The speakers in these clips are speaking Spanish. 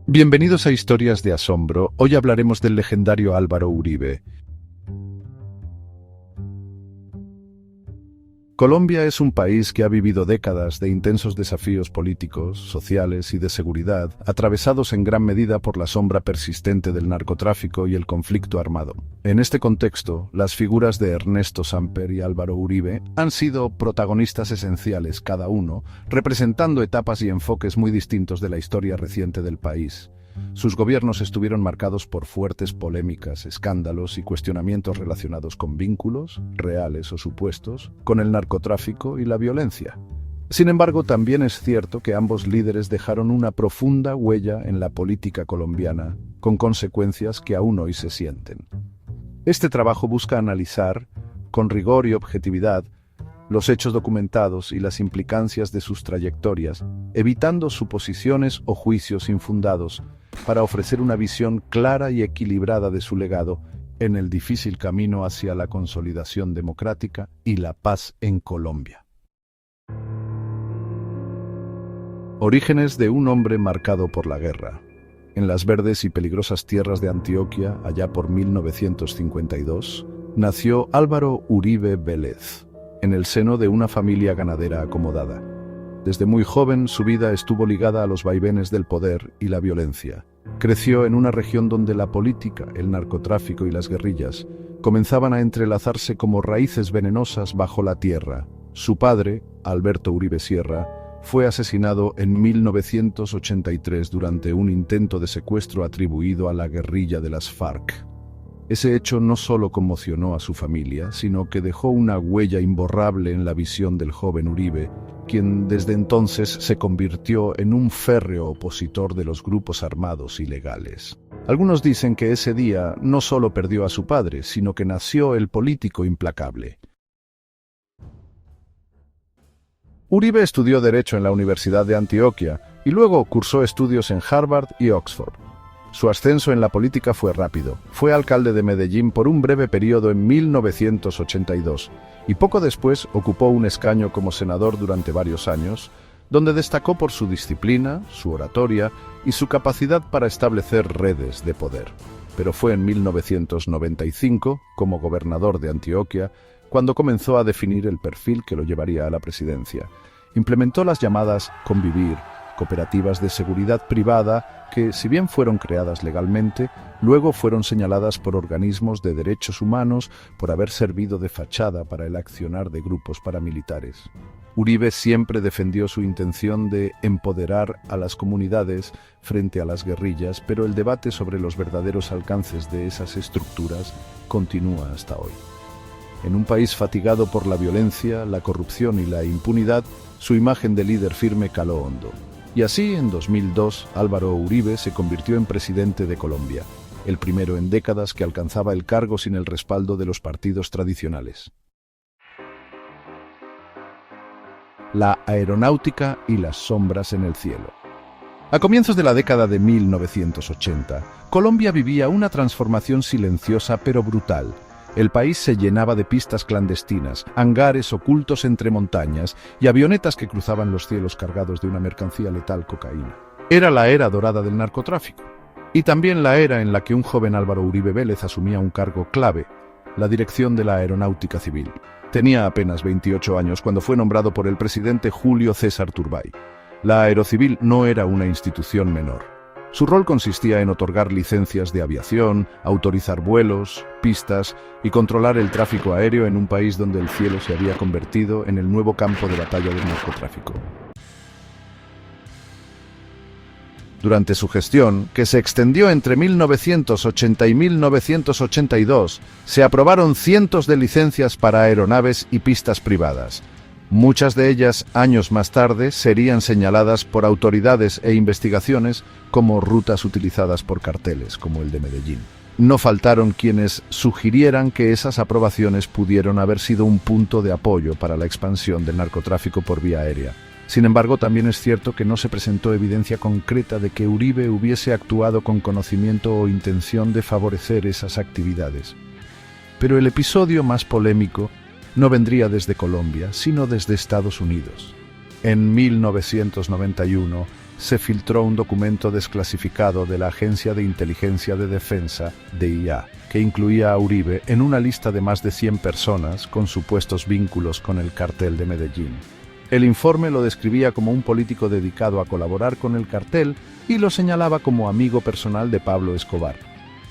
Bienvenidos a Historias de Asombro. Hoy hablaremos del legendario Álvaro Uribe. Colombia es un país que ha vivido décadas de intensos desafíos políticos, sociales y de seguridad, atravesados en gran medida por la sombra persistente del narcotráfico y el conflicto armado. En este contexto, las figuras de Ernesto Samper y Álvaro Uribe han sido protagonistas esenciales cada uno, representando etapas y enfoques muy distintos de la historia reciente del país. Sus gobiernos estuvieron marcados por fuertes polémicas, escándalos y cuestionamientos relacionados con vínculos, reales o supuestos, con el narcotráfico y la violencia. Sin embargo, también es cierto que ambos líderes dejaron una profunda huella en la política colombiana, con consecuencias que aún hoy se sienten. Este trabajo busca analizar, con rigor y objetividad, los hechos documentados y las implicancias de sus trayectorias, evitando suposiciones o juicios infundados, para ofrecer una visión clara y equilibrada de su legado en el difícil camino hacia la consolidación democrática y la paz en Colombia. Orígenes de un hombre marcado por la guerra. En las verdes y peligrosas tierras de Antioquia, allá por 1952, nació Álvaro Uribe Vélez, en el seno de una familia ganadera acomodada. Desde muy joven, su vida estuvo ligada a los vaivenes del poder y la violencia. Creció en una región donde la política, el narcotráfico y las guerrillas comenzaban a entrelazarse como raíces venenosas bajo la tierra. Su padre, Alberto Uribe Sierra, fue asesinado en 1983 durante un intento de secuestro atribuido a la guerrilla de las FARC. Ese hecho no solo conmocionó a su familia, sino que dejó una huella imborrable en la visión del joven Uribe, quien desde entonces se convirtió en un férreo opositor de los grupos armados ilegales. Algunos dicen que ese día no solo perdió a su padre, sino que nació el político implacable. Uribe estudió Derecho en la Universidad de Antioquia y luego cursó estudios en Harvard y Oxford. Su ascenso en la política fue rápido. Fue alcalde de Medellín por un breve periodo en 1982 y poco después ocupó un escaño como senador durante varios años, donde destacó por su disciplina, su oratoria y su capacidad para establecer redes de poder. Pero fue en 1995, como gobernador de Antioquia, cuando comenzó a definir el perfil que lo llevaría a la presidencia. Implementó las llamadas Convivir, cooperativas de seguridad privada que, si bien fueron creadas legalmente, luego fueron señaladas por organismos de derechos humanos por haber servido de fachada para el accionar de grupos paramilitares. Uribe siempre defendió su intención de empoderar a las comunidades frente a las guerrillas, pero el debate sobre los verdaderos alcances de esas estructuras continúa hasta hoy. En un país fatigado por la violencia, la corrupción y la impunidad, su imagen de líder firme caló hondo. Y así, en 2002, Álvaro Uribe se convirtió en presidente de Colombia, el primero en décadas que alcanzaba el cargo sin el respaldo de los partidos tradicionales. La aeronáutica y las sombras en el cielo. A comienzos de la década de 1980, Colombia vivía una transformación silenciosa pero brutal. El país se llenaba de pistas clandestinas, hangares ocultos entre montañas y avionetas que cruzaban los cielos cargados de una mercancía letal: cocaína. Era la era dorada del narcotráfico. Y también la era en la que un joven Álvaro Uribe Vélez asumía un cargo clave: la dirección de la Aeronáutica Civil. Tenía apenas 28 años cuando fue nombrado por el presidente Julio César Turbay. La Aerocivil no era una institución menor. Su rol consistía en otorgar licencias de aviación, autorizar vuelos, pistas y controlar el tráfico aéreo en un país donde el cielo se había convertido en el nuevo campo de batalla del narcotráfico. Durante su gestión, que se extendió entre 1980 y 1982, se aprobaron cientos de licencias para aeronaves y pistas privadas. Muchas de ellas, años más tarde, serían señaladas por autoridades e investigaciones como rutas utilizadas por carteles, como el de Medellín. No faltaron quienes sugirieran que esas aprobaciones pudieron haber sido un punto de apoyo para la expansión del narcotráfico por vía aérea. Sin embargo, también es cierto que no se presentó evidencia concreta de que Uribe hubiese actuado con conocimiento o intención de favorecer esas actividades. Pero el episodio más polémico no vendría desde Colombia, sino desde Estados Unidos. En 1991, se filtró un documento desclasificado de la Agencia de Inteligencia de Defensa, DIA, que incluía a Uribe en una lista de más de 100 personas con supuestos vínculos con el cartel de Medellín. El informe lo describía como un político dedicado a colaborar con el cartel y lo señalaba como amigo personal de Pablo Escobar.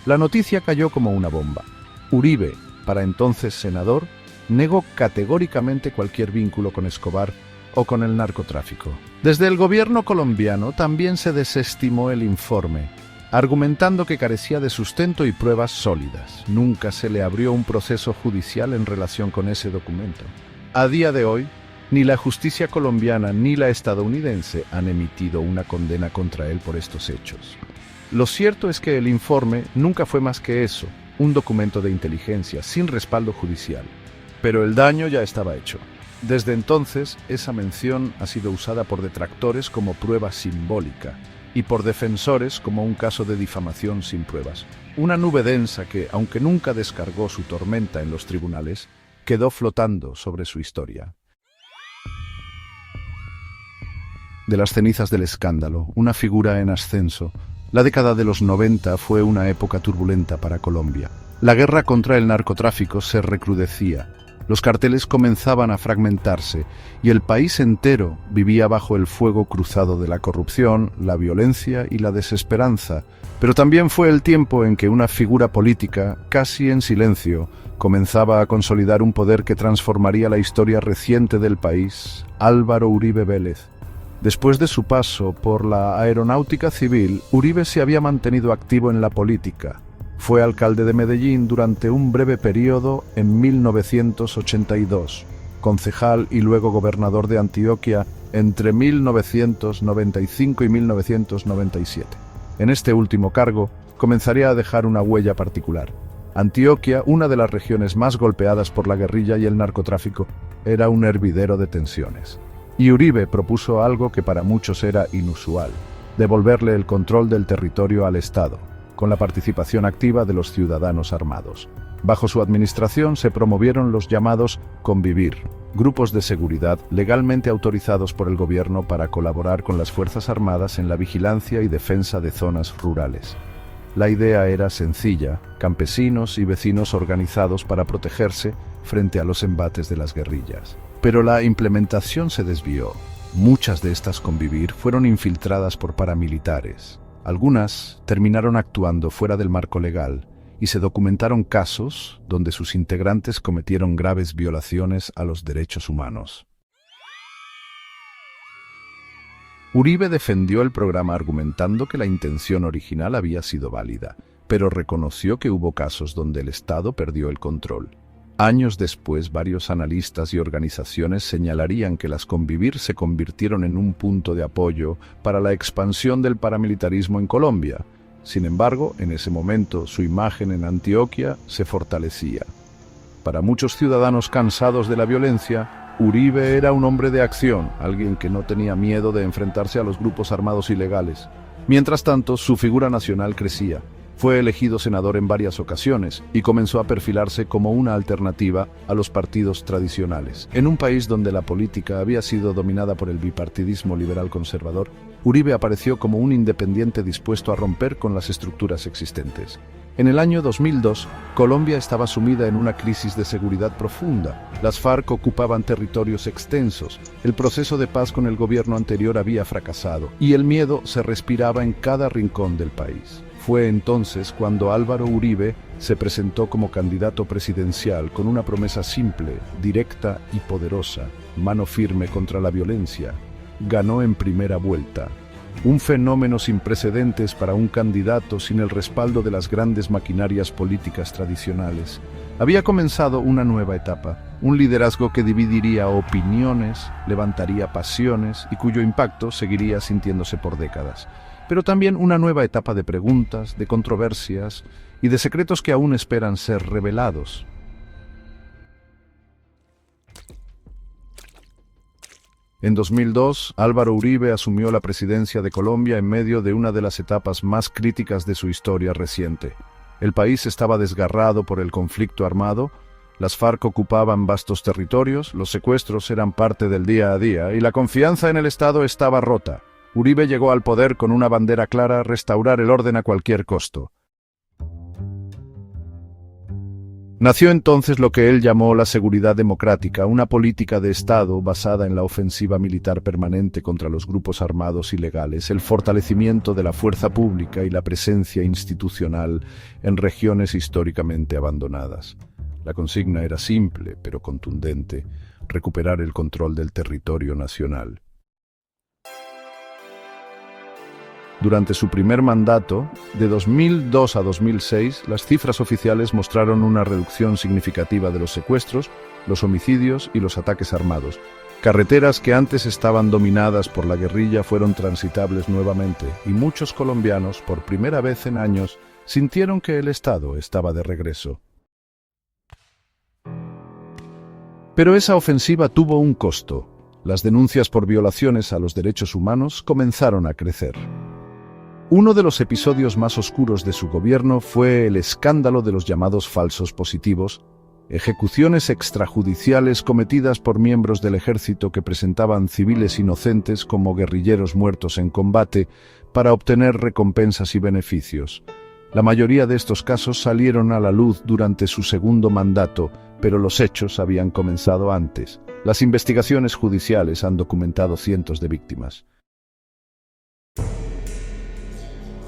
La noticia cayó como una bomba. Uribe, para entonces senador, negó categóricamente cualquier vínculo con Escobar o con el narcotráfico. Desde el gobierno colombiano también se desestimó el informe, argumentando que carecía de sustento y pruebas sólidas. Nunca se le abrió un proceso judicial en relación con ese documento. A día de hoy, ni la justicia colombiana ni la estadounidense han emitido una condena contra él por estos hechos. Lo cierto es que el informe nunca fue más que eso, un documento de inteligencia sin respaldo judicial. Pero el daño ya estaba hecho. Desde entonces, esa mención ha sido usada por detractores como prueba simbólica y por defensores como un caso de difamación sin pruebas. Una nube densa que, aunque nunca descargó su tormenta en los tribunales, quedó flotando sobre su historia. De las cenizas del escándalo, una figura en ascenso, la década de los 90 fue una época turbulenta para Colombia. La guerra contra el narcotráfico se recrudecía. Los carteles comenzaban a fragmentarse y el país entero vivía bajo el fuego cruzado de la corrupción, la violencia y la desesperanza. Pero también fue el tiempo en que una figura política, casi en silencio, comenzaba a consolidar un poder que transformaría la historia reciente del país: Álvaro Uribe Vélez. Después de su paso por la aeronáutica civil, Uribe se había mantenido activo en la política. Fue alcalde de Medellín durante un breve periodo en 1982, concejal y luego gobernador de Antioquia entre 1995 y 1997. En este último cargo, comenzaría a dejar una huella particular. Antioquia, una de las regiones más golpeadas por la guerrilla y el narcotráfico, era un hervidero de tensiones. Y Uribe propuso algo que para muchos era inusual: devolverle el control del territorio al Estado, con la participación activa de los ciudadanos armados. Bajo su administración se promovieron los llamados Convivir, grupos de seguridad legalmente autorizados por el gobierno para colaborar con las Fuerzas Armadas en la vigilancia y defensa de zonas rurales. La idea era sencilla: campesinos y vecinos organizados para protegerse frente a los embates de las guerrillas. Pero la implementación se desvió. Muchas de estas Convivir fueron infiltradas por paramilitares. Algunas terminaron actuando fuera del marco legal y se documentaron casos donde sus integrantes cometieron graves violaciones a los derechos humanos. Uribe defendió el programa argumentando que la intención original había sido válida, pero reconoció que hubo casos donde el Estado perdió el control. Años después, varios analistas y organizaciones señalarían que las Convivir se convirtieron en un punto de apoyo para la expansión del paramilitarismo en Colombia. Sin embargo, en ese momento, su imagen en Antioquia se fortalecía. Para muchos ciudadanos cansados de la violencia, Uribe era un hombre de acción, alguien que no tenía miedo de enfrentarse a los grupos armados ilegales. Mientras tanto, su figura nacional crecía. Fue elegido senador en varias ocasiones y comenzó a perfilarse como una alternativa a los partidos tradicionales. En un país donde la política había sido dominada por el bipartidismo liberal-conservador, Uribe apareció como un independiente dispuesto a romper con las estructuras existentes. En el año 2002, Colombia estaba sumida en una crisis de seguridad profunda. Las FARC ocupaban territorios extensos, el proceso de paz con el gobierno anterior había fracasado y el miedo se respiraba en cada rincón del país. Fue entonces cuando Álvaro Uribe se presentó como candidato presidencial con una promesa simple, directa y poderosa: mano firme contra la violencia. Ganó en primera vuelta. Un fenómeno sin precedentes para un candidato sin el respaldo de las grandes maquinarias políticas tradicionales. Había comenzado una nueva etapa, un liderazgo que dividiría opiniones, levantaría pasiones y cuyo impacto seguiría sintiéndose por décadas. Pero también una nueva etapa de preguntas, de controversias y de secretos que aún esperan ser revelados. En 2002, Álvaro Uribe asumió la presidencia de Colombia en medio de una de las etapas más críticas de su historia reciente. El país estaba desgarrado por el conflicto armado, las FARC ocupaban vastos territorios, los secuestros eran parte del día a día y la confianza en el Estado estaba rota. Uribe llegó al poder con una bandera clara: restaurar el orden a cualquier costo. Nació entonces lo que él llamó la seguridad democrática, una política de Estado basada en la ofensiva militar permanente contra los grupos armados ilegales, el fortalecimiento de la fuerza pública y la presencia institucional en regiones históricamente abandonadas. La consigna era simple, pero contundente: recuperar el control del territorio nacional. Durante su primer mandato, de 2002 a 2006, las cifras oficiales mostraron una reducción significativa de los secuestros, los homicidios y los ataques armados. Carreteras que antes estaban dominadas por la guerrilla fueron transitables nuevamente, y muchos colombianos, por primera vez en años, sintieron que el Estado estaba de regreso. Pero esa ofensiva tuvo un costo. Las denuncias por violaciones a los derechos humanos comenzaron a crecer. Uno de los episodios más oscuros de su gobierno fue el escándalo de los llamados falsos positivos, ejecuciones extrajudiciales cometidas por miembros del ejército que presentaban civiles inocentes como guerrilleros muertos en combate para obtener recompensas y beneficios. La mayoría de estos casos salieron a la luz durante su segundo mandato, pero los hechos habían comenzado antes. Las investigaciones judiciales han documentado cientos de víctimas.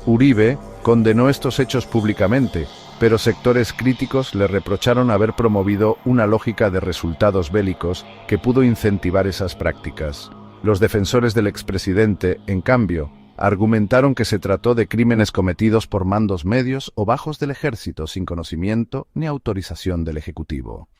Uribe condenó estos hechos públicamente, pero sectores críticos le reprocharon haber promovido una lógica de resultados bélicos que pudo incentivar esas prácticas. Los defensores del expresidente, en cambio, argumentaron que se trató de crímenes cometidos por mandos medios o bajos del ejército sin conocimiento ni autorización del Ejecutivo.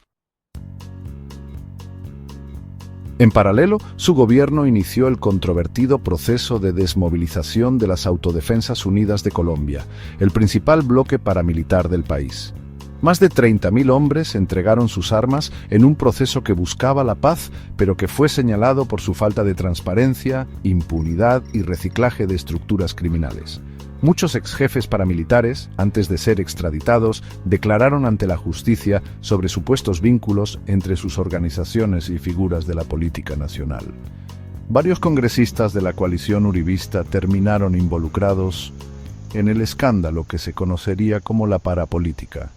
En paralelo, su gobierno inició el controvertido proceso de desmovilización de las Autodefensas Unidas de Colombia, el principal bloque paramilitar del país. Más de 30.000 hombres entregaron sus armas en un proceso que buscaba la paz, pero que fue señalado por su falta de transparencia, impunidad y reciclaje de estructuras criminales. Muchos exjefes paramilitares, antes de ser extraditados, declararon ante la justicia sobre supuestos vínculos entre sus organizaciones y figuras de la política nacional. Varios congresistas de la coalición uribista terminaron involucrados en el escándalo que se conocería como la parapolítica.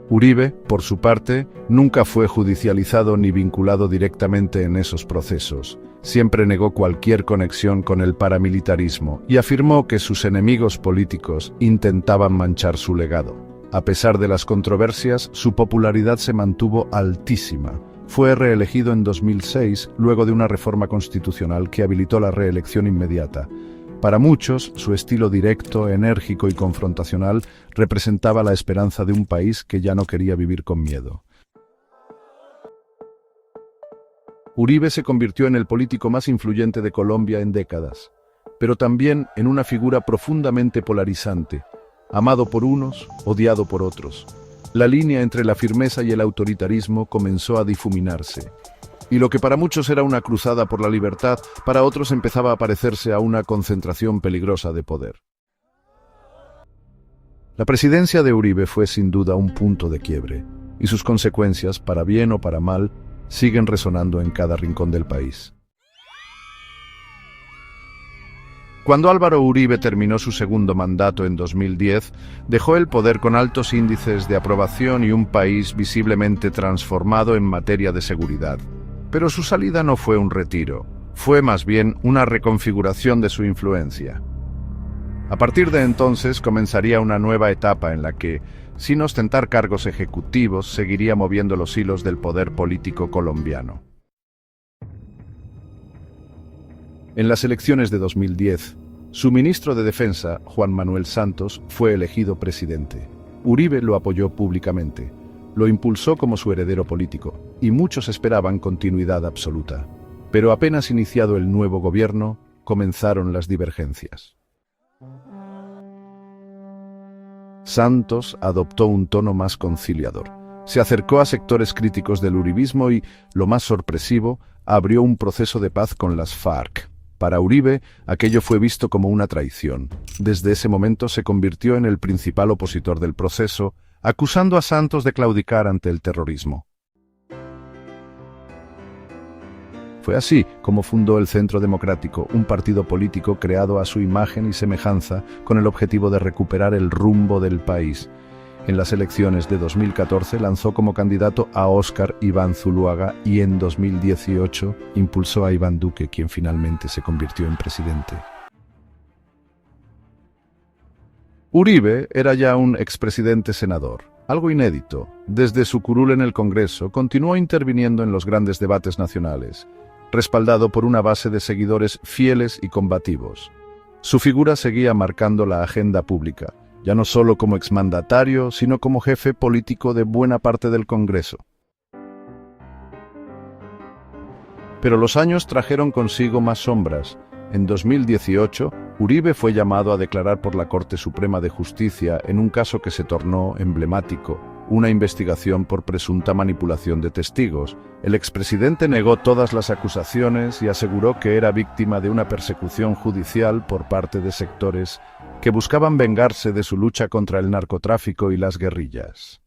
Uribe, por su parte, nunca fue judicializado ni vinculado directamente en esos procesos. Siempre negó cualquier conexión con el paramilitarismo y afirmó que sus enemigos políticos intentaban manchar su legado. A pesar de las controversias, su popularidad se mantuvo altísima. Fue reelegido en 2006 luego de una reforma constitucional que habilitó la reelección inmediata. Para muchos, su estilo directo, enérgico y confrontacional representaba la esperanza de un país que ya no quería vivir con miedo. Uribe se convirtió en el político más influyente de Colombia en décadas, pero también en una figura profundamente polarizante, amado por unos, odiado por otros. La línea entre la firmeza y el autoritarismo comenzó a difuminarse, y lo que para muchos era una cruzada por la libertad, para otros empezaba a parecerse a una concentración peligrosa de poder. La presidencia de Uribe fue sin duda un punto de quiebre, y sus consecuencias, para bien o para mal, siguen resonando en cada rincón del país. Cuando Álvaro Uribe terminó su segundo mandato en 2010, dejó el poder con altos índices de aprobación y un país visiblemente transformado en materia de seguridad. Pero su salida no fue un retiro, fue más bien una reconfiguración de su influencia. A partir de entonces comenzaría una nueva etapa en la que, sin ostentar cargos ejecutivos, seguiría moviendo los hilos del poder político colombiano. En las elecciones de 2010, su ministro de Defensa, Juan Manuel Santos, fue elegido presidente. Uribe lo apoyó públicamente, lo impulsó como su heredero político, y muchos esperaban continuidad absoluta. Pero apenas iniciado el nuevo gobierno, comenzaron las divergencias. Santos adoptó un tono más conciliador. Se acercó a sectores críticos del uribismo y, lo más sorpresivo, abrió un proceso de paz con las FARC. Para Uribe, aquello fue visto como una traición. Desde ese momento se convirtió en el principal opositor del proceso, acusando a Santos de claudicar ante el terrorismo. Fue así como fundó el Centro Democrático, un partido político creado a su imagen y semejanza con el objetivo de recuperar el rumbo del país. En las elecciones de 2014 lanzó como candidato a Óscar Iván Zuluaga y en 2018 impulsó a Iván Duque, quien finalmente se convirtió en presidente. Uribe era ya un expresidente senador, algo inédito. Desde su curul en el Congreso continuó interviniendo en los grandes debates nacionales, respaldado por una base de seguidores fieles y combativos. Su figura seguía marcando la agenda pública, ya no solo como exmandatario, sino como jefe político de buena parte del Congreso. Pero los años trajeron consigo más sombras. En 2018, Uribe fue llamado a declarar por la Corte Suprema de Justicia en un caso que se tornó emblemático, una investigación por presunta manipulación de testigos. El expresidente negó todas las acusaciones y aseguró que era víctima de una persecución judicial por parte de sectores que buscaban vengarse de su lucha contra el narcotráfico y las guerrillas.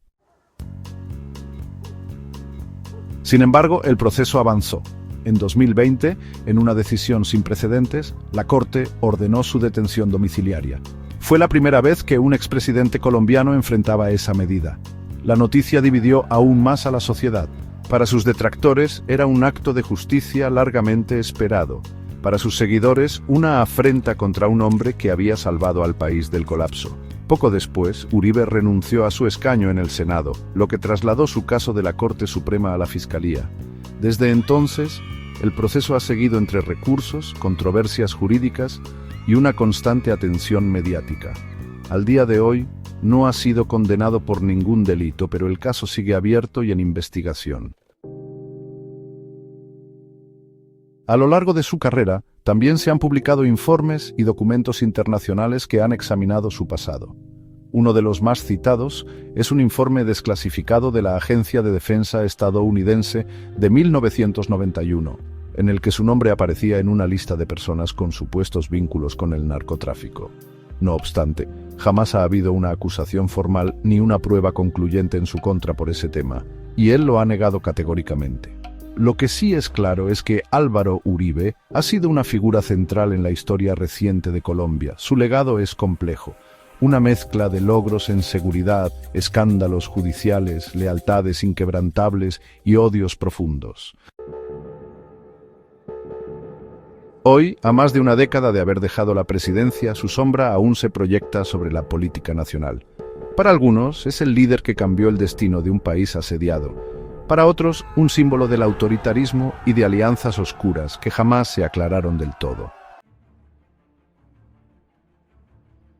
Sin embargo, el proceso avanzó. En 2020, en una decisión sin precedentes, la Corte ordenó su detención domiciliaria. Fue la primera vez que un expresidente colombiano enfrentaba esa medida. La noticia dividió aún más a la sociedad. Para sus detractores era un acto de justicia largamente esperado. Para sus seguidores, una afrenta contra un hombre que había salvado al país del colapso. Poco después, Uribe renunció a su escaño en el Senado, lo que trasladó su caso de la Corte Suprema a la Fiscalía. Desde entonces, el proceso ha seguido entre recursos, controversias jurídicas y una constante atención mediática. Al día de hoy, no ha sido condenado por ningún delito, pero el caso sigue abierto y en investigación. A lo largo de su carrera, también se han publicado informes y documentos internacionales que han examinado su pasado. Uno de los más citados es un informe desclasificado de la Agencia de Defensa estadounidense de 1991, en el que su nombre aparecía en una lista de personas con supuestos vínculos con el narcotráfico. No obstante, jamás ha habido una acusación formal ni una prueba concluyente en su contra por ese tema, y él lo ha negado categóricamente. Lo que sí es claro es que Álvaro Uribe ha sido una figura central en la historia reciente de Colombia. Su legado es complejo, una mezcla de logros en seguridad, escándalos judiciales, lealtades inquebrantables y odios profundos. Hoy, a más de una década de haber dejado la presidencia, su sombra aún se proyecta sobre la política nacional. Para algunos, es el líder que cambió el destino de un país asediado. Para otros, un símbolo del autoritarismo y de alianzas oscuras que jamás se aclararon del todo.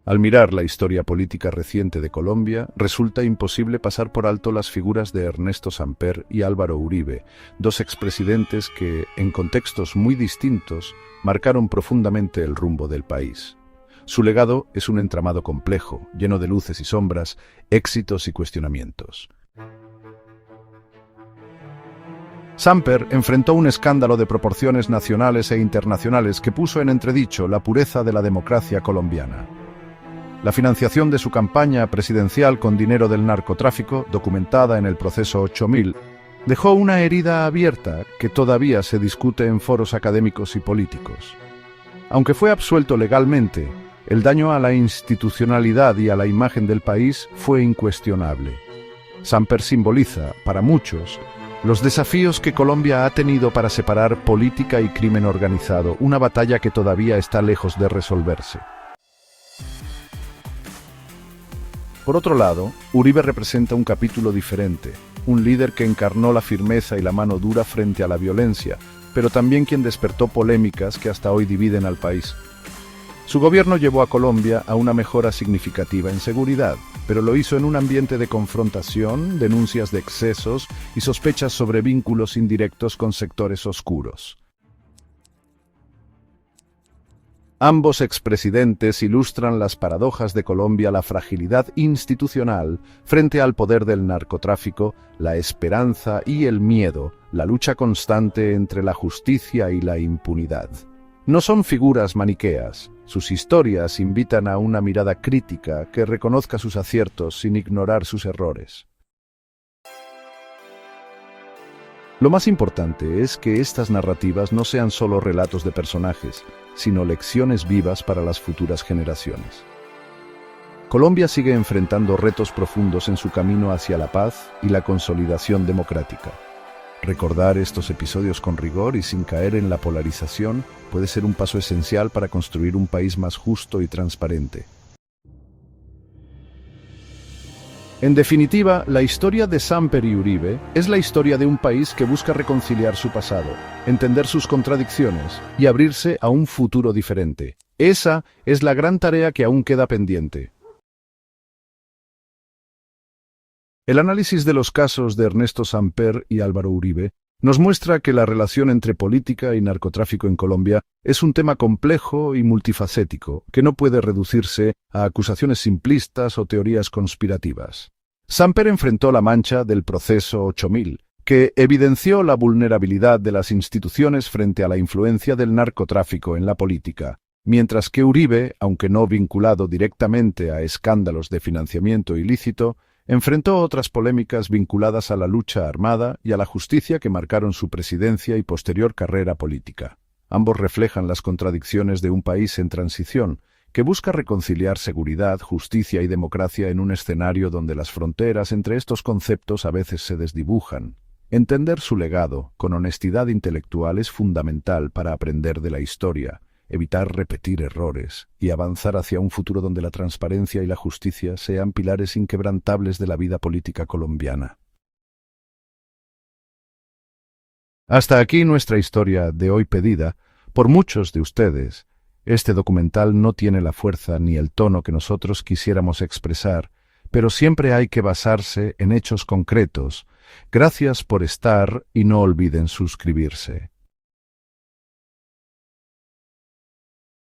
Al mirar la historia política reciente de Colombia, resulta imposible pasar por alto las figuras de Ernesto Samper y Álvaro Uribe, dos expresidentes que, en contextos muy distintos, marcaron profundamente el rumbo del país. Su legado es un entramado complejo, lleno de luces y sombras, éxitos y cuestionamientos. Samper enfrentó un escándalo de proporciones nacionales e internacionales que puso en entredicho la pureza de la democracia colombiana. La financiación de su campaña presidencial con dinero del narcotráfico, documentada en el proceso 8000, dejó una herida abierta que todavía se discute en foros académicos y políticos. Aunque fue absuelto legalmente, el daño a la institucionalidad y a la imagen del país fue incuestionable. Samper simboliza, para muchos, los desafíos que Colombia ha tenido para separar política y crimen organizado, una batalla que todavía está lejos de resolverse. Por otro lado, Uribe representa un capítulo diferente, un líder que encarnó la firmeza y la mano dura frente a la violencia, pero también quien despertó polémicas que hasta hoy dividen al país. Su gobierno llevó a Colombia a una mejora significativa en seguridad, pero lo hizo en un ambiente de confrontación, denuncias de excesos y sospechas sobre vínculos indirectos con sectores oscuros. Ambos expresidentes ilustran las paradojas de Colombia, la fragilidad institucional frente al poder del narcotráfico, la esperanza y el miedo, la lucha constante entre la justicia y la impunidad. No son figuras maniqueas, sus historias invitan a una mirada crítica que reconozca sus aciertos sin ignorar sus errores. Lo más importante es que estas narrativas no sean solo relatos de personajes, sino lecciones vivas para las futuras generaciones. Colombia sigue enfrentando retos profundos en su camino hacia la paz y la consolidación democrática. Recordar estos episodios con rigor y sin caer en la polarización puede ser un paso esencial para construir un país más justo y transparente. En definitiva, la historia de Samper y Uribe es la historia de un país que busca reconciliar su pasado, entender sus contradicciones y abrirse a un futuro diferente. Esa es la gran tarea que aún queda pendiente. El análisis de los casos de Ernesto Samper y Álvaro Uribe nos muestra que la relación entre política y narcotráfico en Colombia es un tema complejo y multifacético, que no puede reducirse a acusaciones simplistas o teorías conspirativas. Samper enfrentó la mancha del proceso 8000, que evidenció la vulnerabilidad de las instituciones frente a la influencia del narcotráfico en la política, mientras que Uribe, aunque no vinculado directamente a escándalos de financiamiento ilícito, enfrentó otras polémicas vinculadas a la lucha armada y a la justicia que marcaron su presidencia y posterior carrera política. Ambos reflejan las contradicciones de un país en transición, que busca reconciliar seguridad, justicia y democracia en un escenario donde las fronteras entre estos conceptos a veces se desdibujan. Entender su legado con honestidad intelectual es fundamental para aprender de la historia, evitar repetir errores y avanzar hacia un futuro donde la transparencia y la justicia sean pilares inquebrantables de la vida política colombiana. Hasta aquí nuestra historia de hoy pedida por muchos de ustedes. Este documental no tiene la fuerza ni el tono que nosotros quisiéramos expresar, pero siempre hay que basarse en hechos concretos. Gracias por estar y no olviden suscribirse.